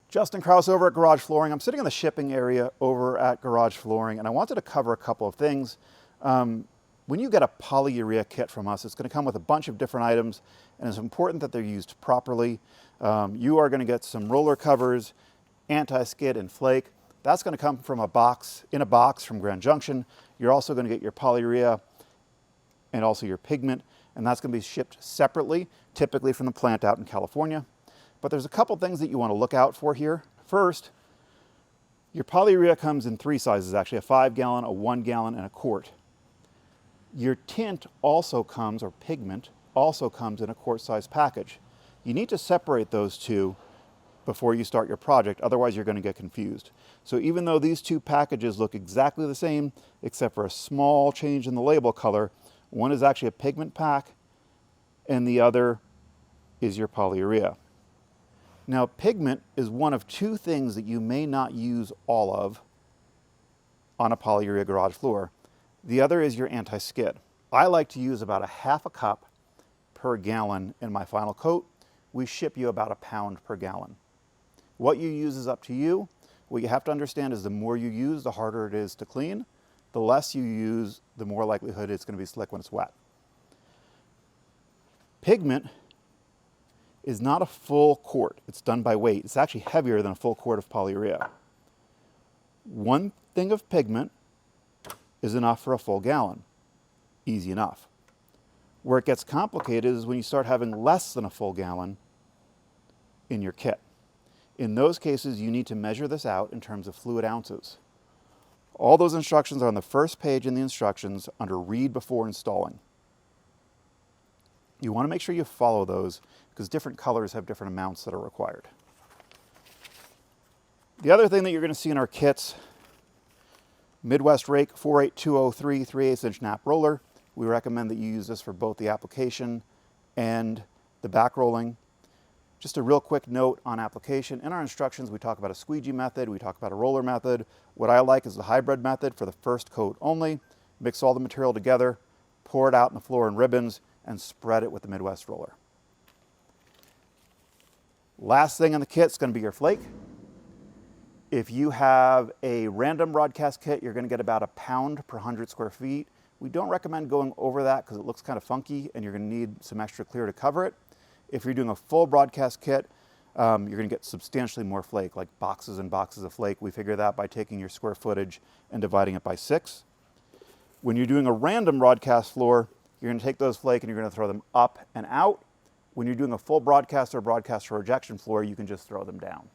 Justin Krause over at Garage Flooring. I'm sitting in the shipping area over at Garage Flooring, and I wanted to cover a couple of things. When you get a polyurea kit from us, it's going to come with a bunch of different items, and it's important that they're used properly. You are going to get some roller covers, anti-skid, and flake. That's going to come from a box from Grand Junction. You're also going to get your polyurea and also your pigment, and that's going to be shipped separately, typically from the plant out in California. But there's a couple things that you want to look out for here. First, your polyurea comes in three sizes, actually, a 5-gallon, a 1-gallon, and a quart. Your tint also comes, or pigment, also comes in a quart-size package. You need to separate those two before you start your project, otherwise you're going to get confused. So even though these two packages look exactly the same, except for a small change in the label color, one is actually a pigment pack, and the other is your polyurea. Now, pigment is one of two things that you may not use all of on a polyurea garage floor. The other is your anti-skid. I like to use about a half a cup per gallon in my final coat. We ship you about a pound per gallon. What you use is up to you. What you have to understand is the more you use, the harder it is to clean. The less you use, the more likelihood it's going to be slick when it's wet. Pigment is not a full quart. It's done by weight. It's actually heavier than a full quart of polyurea. One thing of pigment is enough for a full gallon. Easy enough. Where it gets complicated is when you start having less than a full gallon in your kit. In those cases, you need to measure this out in terms of fluid ounces. All those instructions are on the first page in the instructions under Read Before Installing. You want to make sure you follow those because different colors have different amounts that are required. The other thing that you're going to see in our kits, Midwest Rake 48203 3/8" nap roller. We recommend that you use this for both the application and the back rolling. Just a real quick note on application. In our instructions, we talk about a squeegee method, we talk about a roller method. What I like is the hybrid method for the first coat only. Mix all the material together, pour it out on the floor in ribbons, and spread it with the Midwest roller. Last thing on the kit is going to be your flake. If you have a random broadcast kit, you're going to get about a pound per 100 square feet. We don't recommend going over that because it looks kind of funky and you're going to need some extra clear to cover it. If you're doing a full broadcast kit, you're going to get substantially more flake, like boxes and boxes of flake. We figure that by taking your square footage and dividing it by 6. When you're doing a random broadcast floor, you're going to take those flake and you're going to throw them up and out. When you're doing a full broadcast or broadcast for rejection floor, you can just throw them down.